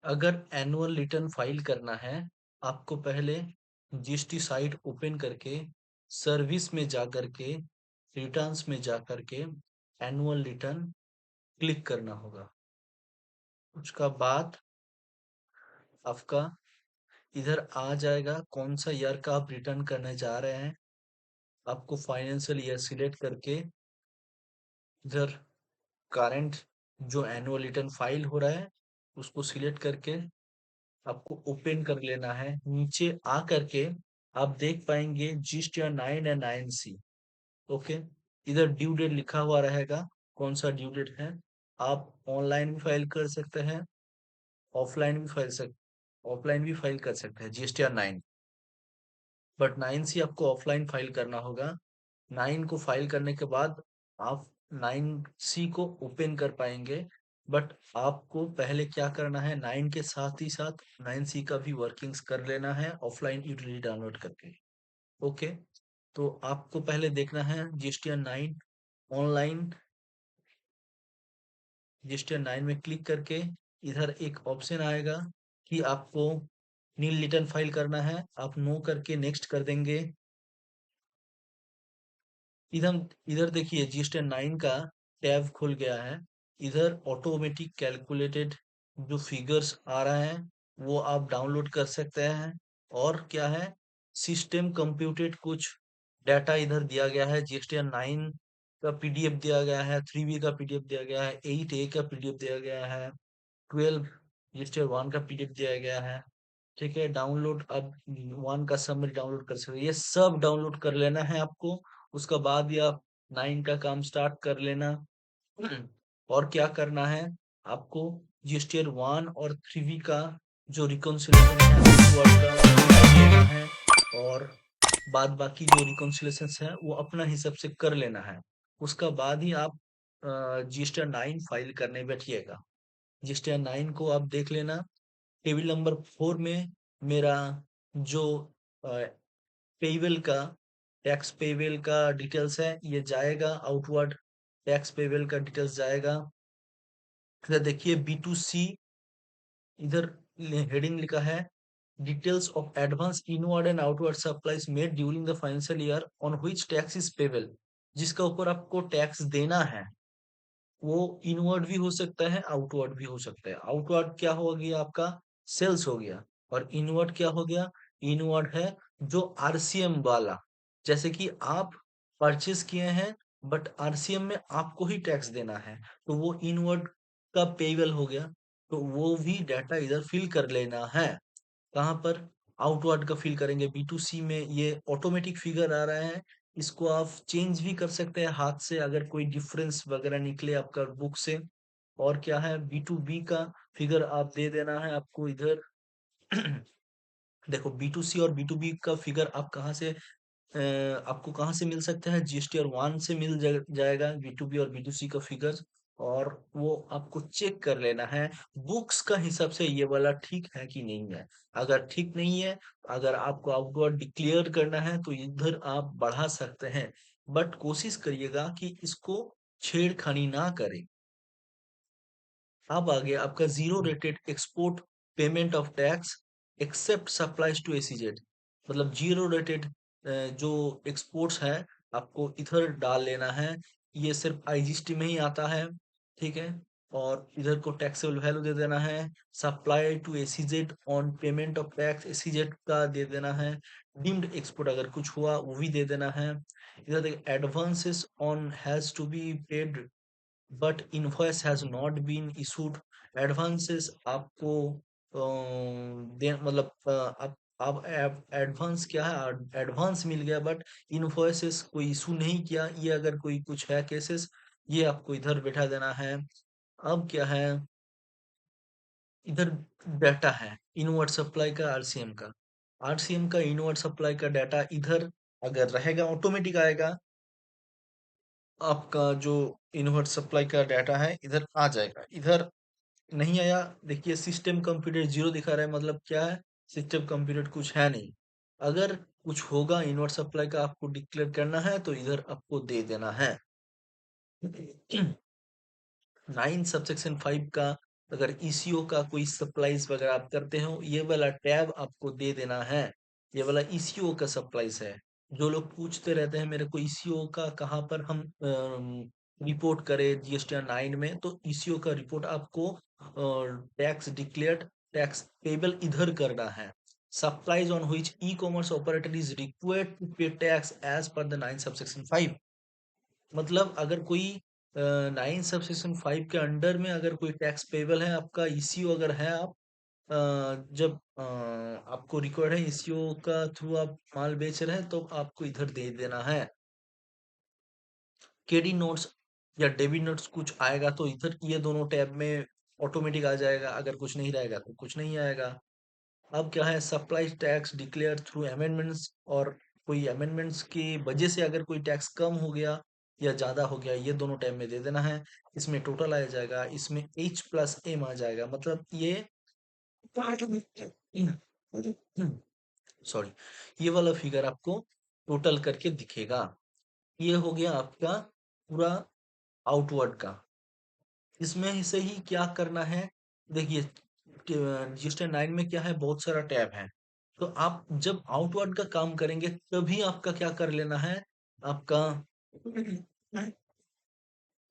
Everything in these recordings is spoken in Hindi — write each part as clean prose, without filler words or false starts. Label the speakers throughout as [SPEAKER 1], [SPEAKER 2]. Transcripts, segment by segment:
[SPEAKER 1] अगर एनुअल रिटर्न फाइल करना है, आपको पहले जीएसटी साइट ओपन करके सर्विस में जा करके रिटर्न्स में जा करके एनुअल रिटर्न क्लिक करना होगा। उसका बाद आपका इधर आ जाएगा कौन सा ईयर का आप रिटर्न करने जा रहे हैं। आपको फाइनेंशियल ईयर सिलेक्ट करके इधर करंट जो एनुअल रिटर्न फाइल हो रहा है उसको सिलेक्ट करके आपको ओपन कर लेना है। नीचे आ करके आप देख पाएंगे जीएसटी 9 या 9C। ओके, इधर ड्यू डेट लिखा हुआ रहेगा, कौन सा ड्यू डेट है। आप ऑनलाइन भी फाइल कर सकते हैं, ऑफलाइन भी ऑफलाइन भी फाइल कर सकते हैं जीएसटी 9। बट 9C आपको ऑफलाइन फाइल करना होगा। 9 को फाइल करने के बाद आप 9C को ओपन कर पाएंगे। बट आपको पहले क्या करना है, 9 के साथ ही साथ 9C का भी वर्किंग्स कर लेना है ऑफलाइन यूटिलिटी डाउनलोड करके। ओके, तो आपको पहले देखना है जीएसटी 9 ऑनलाइन। जीएसटी 9 में क्लिक करके इधर एक ऑप्शन आएगा कि आपको नील रिटर्न फाइल करना है, आप नो करके नेक्स्ट कर देंगे। इधर इधर देखिए जीएसटी 9 का टैब खुल गया है। इधर ऑटोमेटिक कैलकुलेटेड जो फिगर्स आ रहा है वो आप डाउनलोड कर सकते हैं। और क्या है, सिस्टम कंप्यूटेड कुछ डाटा इधर दिया गया है। जीएसटी 9 का पीडीएफ दिया गया है, 3B का पीडीएफ दिया गया है, 8A का पीडीएफ दिया गया है, 12 जीएसटी 1 का पीडीएफ दिया गया है। ठीक है, डाउनलोड अब 1 का समरी डाउनलोड कर सकते हैं। ये सब डाउनलोड कर लेना है आपको। उसका बाद ही आप 9 का काम स्टार्ट कर लेना। और क्या करना है आपको, जीएसटीआर 1 और 3V का जो रिकॉन्सिलेशन है आउटवर्ड का वो कर लेना है। और बाद बाकी जो रिकॉन्सिलेशन है वो अपना हिसाब से कर लेना है। उसका बाद ही आप जीएसटीआर 9 फाइल करने बैठिएगा। जीएसटीआर 9 को आप देख लेना। टेबल नंबर 4 में मेरा जो पेबल का टैक्स पेबल का डिटेल्स है ये जाएगा, आउटवर्ड टैक्स पेबल का डिटेल्स जाएगा। इधर देखिए B2C, इधर हेडिंग लिखा है details of advance inward and outward supplies made during the financial year on which tax is payable. जिसका ऊपर आपको टैक्स देना है वो इनवर्ड भी हो सकता है, आउटवर्ड भी हो सकता है। आउटवर्ड क्या हो गया आपका, सेल्स हो गया। और इनवर्ड क्या हो गया, इनवर्ड है जो आरसीएम वाला, जैसे कि आप परचेस किए हैं बट आरसीएम में आपको ही टैक्स देना है, तो वो इनवर्ड का पेबल हो गया। तो वो भी डाटा इधर फिल कर लेना है। कहाँ पर, आउटवर्ड का फिल करेंगे। B2C में ये ऑटोमेटिक फिगर आ रहा है, इसको आप चेंज भी कर सकते हैं हाथ से अगर कोई डिफरेंस वगैरह निकले आपका बुक से। और क्या है, B2B का फिगर आप दे देना है आपको इधर। देखो B2C और B2B का फिगर आप कहाँ से आपको कहाँ से मिल सकता है, जीएसटीआर 1 से मिल जाएगा B2B और B2C का फिगर। और वो आपको चेक कर लेना है बुक्स का हिसाब से ये वाला ठीक है कि नहीं है। अगर ठीक नहीं है, अगर आपको आउटवर्ड डिक्लेयर करना है तो इधर आप बढ़ा सकते हैं। बट कोशिश करिएगा कि इसको छेड़खानी ना करें। अब आ गया आपका zero rated export payment of tax except supplies to SEZ. मतलब जीरो रेटेड जो एक्सपोर्ट्स है आपको इधर डाल लेना है। ये सिर्फ आईजीएसटी में ही आता है। ठीक है, और इधर को टैक्सेबल वैल्यू दे देना है। Supply to SEZ on payment of tax SEZ का दे देना है। डीम्ड एक्सपोर्ट अगर कुछ हुआ वो भी दे देना है। इधर देखिए advances on has to be paid but invoice has not been issued. Advances आपको दे मतलब आप एडवांस क्या है, एडवांस मिल गया बट इनवॉइसेस कोई इशू नहीं किया, ये अगर कोई कुछ है केसेस, ये आपको इधर बैठा देना है। अब क्या है, इधर डाटा है इनवर्ट सप्लाई का, आरसीएम का इनवर्ट सप्लाई का डाटा इधर अगर रहेगा ऑटोमेटिक आएगा। आपका जो इनवर्ट सप्लाई का डाटा है इधर आ जाएगा। इधर नहीं आया, देखिए सिस्टम कंप्यूटर जीरो दिखा रहा है, मतलब क्या है, सिस्टम कंप्यूटर कुछ है नहीं। अगर कुछ होगा इनवर्ट सप्लाई का आपको डिक्लेयर करना है तो इधर आपको दे देना है। 9 सबसेक्शन 5 का अगर ईसीओ का कोई सप्लाईज वगैरह आप करते हो, ये वाला टैब आपको दे देना है। ये वाला ईसीओ का सप्लाईज है। जो लोग पूछते रहते हैं मेरे को ईसीओ का कहाँ पर हम रिपोर्ट करें जीएसटी 9 में, तो ईसीओ का रिपोर्ट आपको टैक्स डिक्लेयर्ड टैक्स पेबल इधर करना है। Supplies on which e commerce operator is required to pay tax as per the 9 subsection 5। मतलब अगर कोई 9 सबसेक्शन 5 के अंडर में अगर कोई टैक्स पेबल है, आपका ईसीओ अगर है, आप जब आपको रिकॉर्ड है ईसीओ का थ्रू आप माल बेच रहे हैं, तो आपको इधर दे देना है। केडी नोट्स या डेबिट नोट्स कुछ आएगा तो इधर ये दोनों टैब में ऑटोमेटिक आ जाएगा, अगर कुछ नहीं रहेगा तो कुछ नहीं आएगा। अब क्या है, supply tax declare through amendments, और कोई अमेंडमेंट्स की वजह से अगर कोई टैक्स कम हो गया या ज्यादा हो गया, ये दोनों टैब में दे देना है। इसमें टोटल आ जाएगा, इसमें एच प्लस एम आ जाएगा, मतलब ये सॉरी, ये वाला फिगर आपको टोटल करके दिखेगा। ये हो गया आपका पूरा आउटवर्ड का। इसमें से ही क्या करना है, देखिए रजिस्टर 9 में क्या है, बहुत सारा टैब है। तो आप जब आउटवर्ड का काम करेंगे तभी आपका क्या कर लेना है, आपका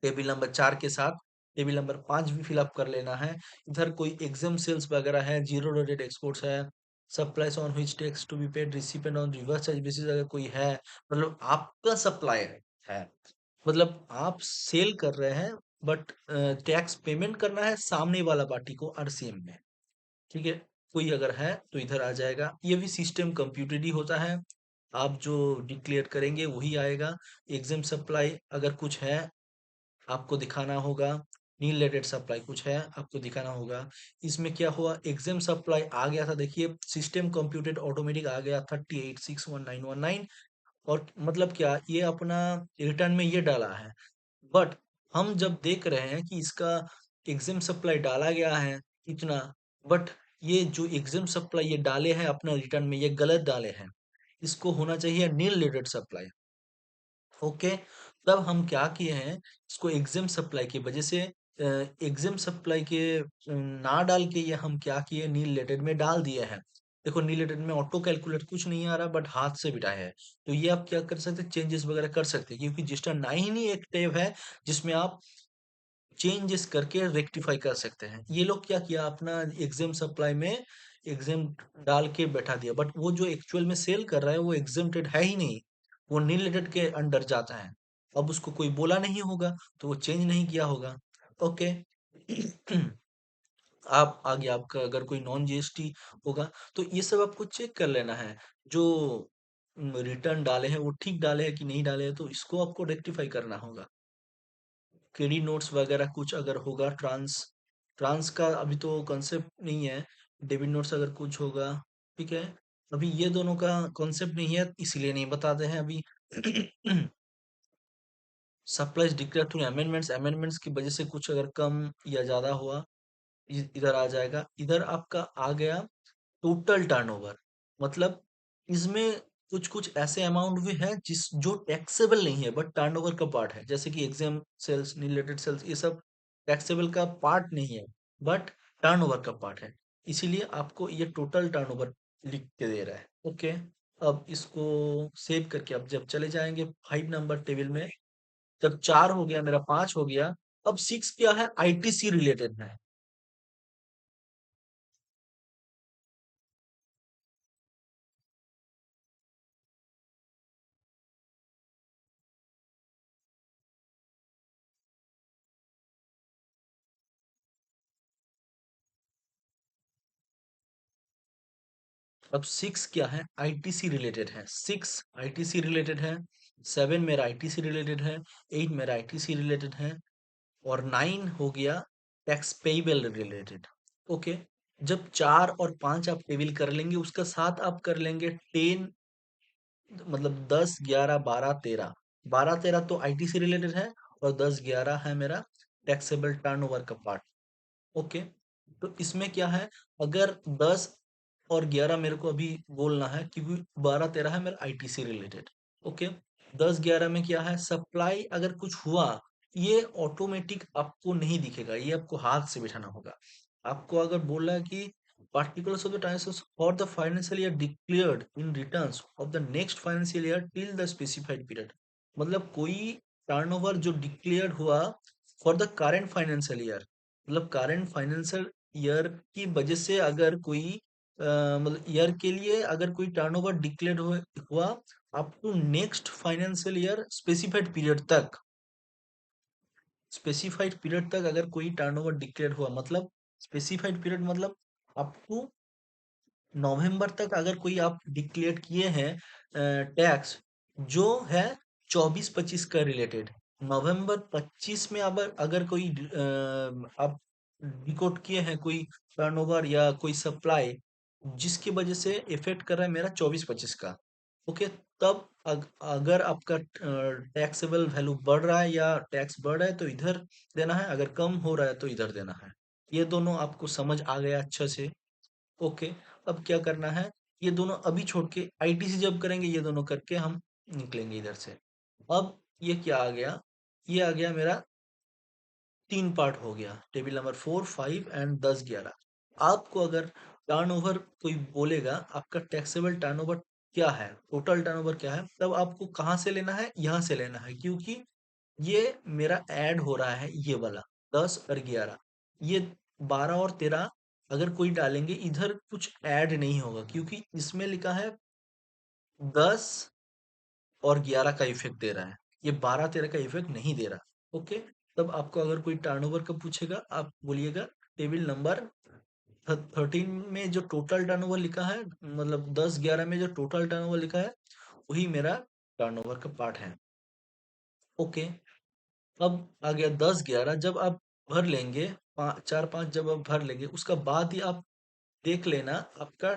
[SPEAKER 1] टेबल नंबर 4 के साथ टेबल नंबर 5 भी फिलअप कर लेना है। इधर कोई एग्जाम सेल्स वगैरह है, जीरो रेटेड एक्सपोर्ट्स है, supplies on which tax to be paid recipient on reverse charge basis अगर कोई है, मतलब आपका सप्लायर है, मतलब आप सेल कर रहे हैं, बट टैक्स पेमेंट करना है सामने वाला पार्टी को आरसीएम में। ठीक है, कोई अगर है तो इधर आ जाएगा। ये भी सिस्टम कंप्यूटेड ही होता है, आप जो डिक्लेयर करेंगे वही आएगा। एग्जाम सप्लाई अगर कुछ है आपको दिखाना होगा, नील लेटेड सप्लाई कुछ है आपको दिखाना होगा। इसमें क्या हुआ, एग्जाम सप्लाई आ गया था, देखिए सिस्टम कंप्यूटेड ऑटोमेटिक आ गया 38611919। और मतलब क्या, ये अपना रिटर्न में ये डाला है, बट हम जब देख रहे हैं कि इसका एग्जाम सप्लाई डाला गया है इतना, बट ये जो एग्जाम सप्लाई ये डाले हैं अपना रिटर्न में, ये गलत डाले हैं। इसको होना चाहिए नील लेटेड सप्लाई। ओके, तब हम क्या किए हैं, इसको एग्जाम सप्लाई की वजह से एग्जाम सप्लाई के ना डाल के ये हम क्या किए, नील लेटेड में डाल दिए हैं। देखो नील लेटेड में ऑटो कैलकुलेट कुछ नहीं आ रहा, बट हाथ से बिठाए है। तो ये आप क्या कर सकते हैं, चेंजेस वगैरह कर सकते हैं, क्योंकि रजिस्टर 9 ही एक टैब है जिसमें आप चेंजेस करके रेक्टिफाई कर सकते हैं। ये लोग क्या किया, अपना एग्जाम सप्लाई में एग्जाम डाल के बैठा दिया, बट वो जो एक्चुअल में सेल कर रहा है वो एग्जेम्प्टेड है ही नहीं, वो नील के अंडर जाता है। अब उसको कोई बोला नहीं होगा तो वो चेंज नहीं किया होगा। ओके। आप आगे आपका अगर कोई नॉन जीएसटी होगा तो ये सब आपको चेक कर लेना है, जो रिटर्न डाले हैं वो ठीक डाले हैं कि नहीं डाले हैं, तो इसको आपको रेक्टिफाई करना होगा। केडी नोट्स वगैरह कुछ अगर होगा, ट्रांस ट्रांस का अभी तो कॉन्सेप्ट नहीं है। डेबिट नोट्स अगर कुछ होगा, ठीक है, अभी ये दोनों का कॉन्सेप्ट नहीं है इसीलिए नहीं बताते हैं अभी। Supplies declare through amendments, amendments की वजह से कुछ अगर कम या ज्यादा हुआ, इधर आ जाएगा। इधर आपका आ गया टोटल टर्नओवर, मतलब इसमें कुछ कुछ ऐसे अमाउंट भी है जिस जो टैक्सेबल नहीं है बट टर्नओवर का पार्ट है, जैसे कि एग्जाम सेल्स, रिलेटेड सेल्स, ये सब टैक्सेबल का पार्ट नहीं है, बट टर्नओवर का पार्ट है। इसीलिए आपको ये टोटल टर्नओवर लिख के दे रहा है। ओके, अब इसको सेव करके अब जब चले जाएंगे 5 नंबर टेबल में, जब 4 हो गया मेरा, 5 हो गया, अब 6 क्या है, आईटीसी रिलेटेड है। अब 6 क्या है, आईटीसी रिलेटेड है। 6 आईटीसी रिलेटेड है, 7 मेरा आईटीसी रिलेटेड है, 8 मेरा आईटीसी रिलेटेड है, और 9 हो गया टैक्स पेबल रिलेटेड। ओके, जब 4 और 5 आप टेबल कर लेंगे, उसका साथ आप कर लेंगे 10, मतलब 10 11 12 13। 12 13 तो आईटीसी रिलेटेड है, और 10 11 है मेरा टैक्सेबल टर्नओवर का पार्ट। ओके, तो इसमें क्या है, अगर 10 और 11 मेरे को अभी बोलना है, क्योंकि 12 13 है मेरा आईटीसी रिलेटेड। ओके, 10 11 में क्या है, सप्लाई अगर कुछ हुआ ये ऑटोमेटिक आपको नहीं दिखेगा, ये आपको हाथ से बिठाना होगा। आपको अगर बोला है कि particulars of the transactions for the financial year declared in returns of the next financial year till the specified period, मतलब कोई टर्नओवर जो डिक्लेयर्ड हुआ for the current financial year, मतलब करंट फाइनेंशियल ईयर की वजह से अगर कोई मतलब ईयर के लिए अगर कोई टर्नओवर डिक्लेयर्ड हुआ up to next financial year specified period तक, स्पेसिफाइड पीरियड तक अगर कोई टर्नओवर डिक्लेयर हुआ, मतलब स्पेसिफाइड पीरियड मतलब अप टू नवंबर तक अगर कोई आप डिक्लेयर किए हैं टैक्स जो है 24-25 का रिलेटेड, नवंबर 25 में अगर अगर कोई आप डिकोड किए हैं कोई टर्नओवर या कोई सप्लाई जिसकी वजह से इफेक्ट कर रहा है मेरा 24-25 का, ओके, तब अगर आपका टैक्सेबल वैल्यू बढ़ रहा है या टैक्स बढ़ रहा है तो इधर देना है, अगर कम हो रहा है तो इधर देना है। ये दोनों आपको समझ आ गया अच्छे से? ओके। अब क्या करना है, ये दोनों अभी छोड़ के आईटीसी जब करेंगे ये दोनों करके हम निकलेंगे इधर से। अब ये क्या आ गया, ये आ गया मेरा 3 पार्ट हो गया, टेबल नंबर 4, 5 एंड 10, 11। आपको अगर टर्नओवर कोई बोलेगा आपका टैक्सेबल टर्नओवर क्या है, टोटल टर्नओवर क्या है, तब आपको कहाँ से लेना है, यहाँ से लेना है, क्योंकि ये मेरा ऐड हो रहा है ये वाला 10 और 11, ये 12 और 13 अगर कोई डालेंगे इधर कुछ ऐड नहीं होगा क्योंकि इसमें लिखा है 10 और 11 का इफेक्ट दे रहा है, ये 12-13 का इफेक्ट नहीं दे रहा। ओके, तब आपको अगर कोई टर्नओवर का पूछेगा आप बोलिएगा टेबल नंबर 13 में जो टोटल टर्नओवर लिखा है, मतलब 10-11 में जो टोटल टर्नओवर लिखा है वही मेरा टर्नओवर का पार्ट है। ओके, अब आ गया 10-11, जब आप भर लेंगे 4-5 जब आप भर लेंगे उसका बाद ही आप देख लेना आपका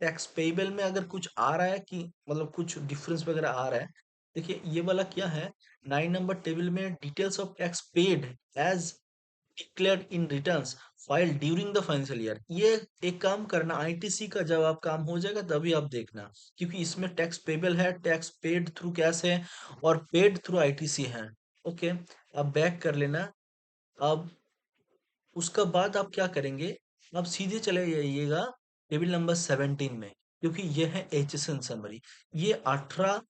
[SPEAKER 1] टैक्स पेबल में अगर कुछ आ रहा है कि मतलब कुछ डिफरेंस वगैरह आ रहा है। देखिए ये वाला क्या है, 9 नंबर टेबल में details of tax paid as declared in returns file during the financial year, ये एक काम करना आईटीसी का जब आप काम हो जाएगा तभी आप देखना, क्योंकि इसमें टैक्स पेबल है, टैक्स पेड थ्रू कैश है और पेड थ्रू आईटीसी है। ओके, अब बैक कर लेना। अब उसका बाद आप क्या करेंगे, आप सीधे चले जाइएगा टेबल नंबर 17 में, क्योंकि यह है एचएसएन समरी। ये 18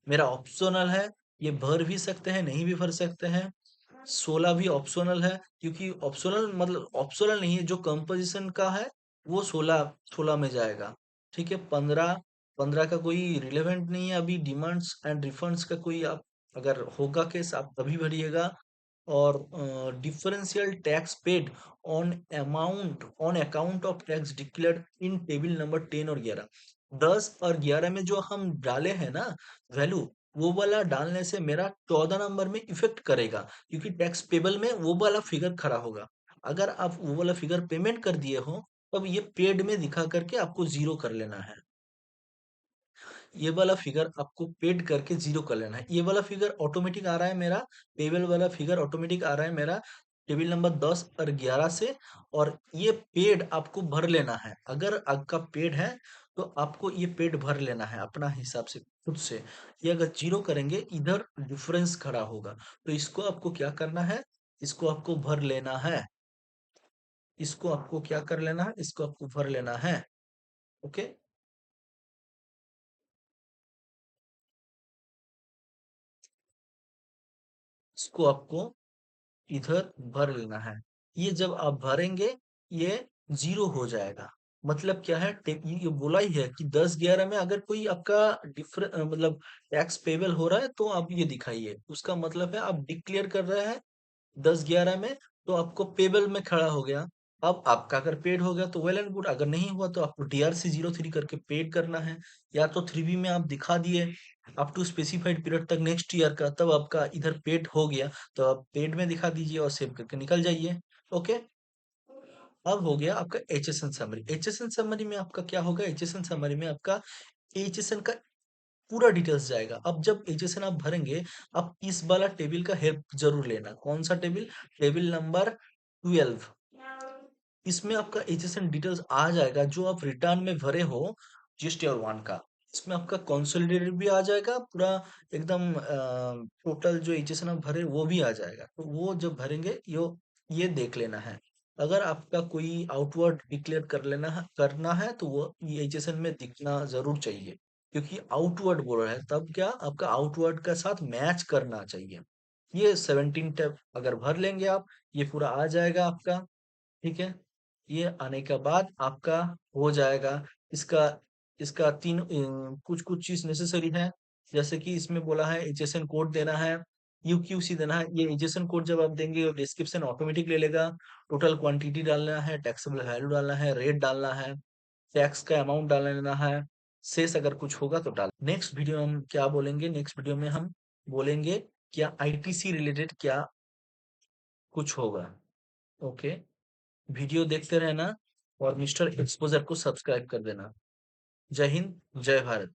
[SPEAKER 1] मेरा ऑप्शनल है, ये भर भी सकते हैं नहीं भी भर सकते हैं। 16 भी ऑप्शनल है, क्योंकि ऑप्शनल मतलब ऑप्शनल नहीं है, जो कंपोजिशन का है वो 16 16 में जाएगा। ठीक है, 15 15 का कोई रिलेवेंट नहीं है, अभी डिमांड्स एंड रिफंड्स का कोई आप अगर होगा केस आप तभी भरिएगा। और differential tax paid on amount on account of tax declared in table number 10 और 11, 10 और 11 में जो हम डाले हैं ना वैल्यू, वो वाला डालने से मेरा 14 नंबर में इफेक्ट करेगा, क्योंकि टैक्स पेबल में वो वाला फिगर खड़ा होगा। अगर आप वो वाला फिगर पेमेंट कर दिए हो तब ये पेड में दिखा करके आपको जीरो कर लेना है, ये वाला फिगर आपको पेड करके जीरो कर लेना है। ये वाला फिगर ऑटोमेटिक आ रहा है मेरा, पेबल वाला फिगर ऑटोमेटिक आ रहा है मेरा टेबल नंबर 10 और 11 से। और ये पेड आपको भर लेना है, अगर आपका पेड है तो आपको ये पेड भर लेना है अपना हिसाब से खुद से। ये अगर जीरो करेंगे इधर डिफरेंस खड़ा होगा, तो इसको आपको क्या करना है, इसको आपको भर लेना है, इसको आपको क्या कर लेना है, इसको आपको भर लेना है। ओके, इसको आपको इधर भर लेना है। ये जब आप भरेंगे ये जीरो हो जाएगा। मतलब क्या है, ये बोला ही है कि 10-11 में अगर कोई आपका मतलब टैक्स पेबल हो रहा है तो आप ये दिखाइए, उसका मतलब है आप डिक्लेयर कर रहे हैं 10-11 में, तो आपको पेबल में खड़ा हो गया। अब आपका अगर पेड हो गया तो वेल एंड गुड, अगर नहीं हुआ तो आपको डीआरसी 03 करके पेड करना है, या तो 3बी में आप दिखा दिए अप टू स्पेसिफाइड पीरियड तक नेक्स्ट ईयर का, तब आपका इधर पेड हो गया तो आप पेड में दिखा दीजिए और सेव करके निकल जाइए। ओके, अब हो गया आपका एचएसएन समरी। एचएसएन समरी में आपका क्या होगा, एचएसएन समरी में आपका एचएसएन का पूरा डिटेल्स जाएगा। अब जब एचएसएन आप भरेंगे, आप इस वाला टेबल का हेल्प जरूर लेना। कौन सा टेबल, टेबल नंबर 12। इसमें आपका एचएसएन डिटेल्स आ जाएगा जो आप रिटर्न में भरे हो जीएसटी और वन का। इसमें आपका कंसोलिडेटेड भी आ जाएगा पूरा एकदम टोटल जो एचएसएन आप भरे वो भी आ जाएगा। तो वो जब भरेंगे यो ये देख लेना है। अगर आपका कोई आउटवर्ड डिक्लेयर करना है तो वो ये एचएसएन में दिखना जरूर चाहिए, क्योंकि आउटवर्ड बोल रहा है तब क्या आपका आउटवर्ड का साथ मैच करना चाहिए। ये 17 टैब अगर भर लेंगे आप, ये पूरा आ जाएगा आपका। ठीक है, ये आने के बाद आपका हो जाएगा। इसका इसका कुछ कुछ चीज नेसेसरी है, जैसे कि इसमें बोला है एचएसएन कोड देना है, यूक्यूसी देना है। ये एचएसएन कोड जब आप देंगे डिस्क्रिप्शन ऑटोमेटिक ले लेगा। टोटल क्वांटिटी डालना है, टैक्सेबल वैल्यू डालना है, रेट डालना है, टैक्स का अमाउंट डाल लेना है, शेष अगर कुछ होगा तो डाल। नेक्स्ट वीडियो में हम क्या बोलेंगे, नेक्स्ट वीडियो में हम बोलेंगे क्या आईटीसी रिलेटेड क्या कुछ होगा। ओके, वीडियो देखते रहना और मिस्टर एक्सपोजर को सब्सक्राइब कर देना। जय हिंद, जय भारत।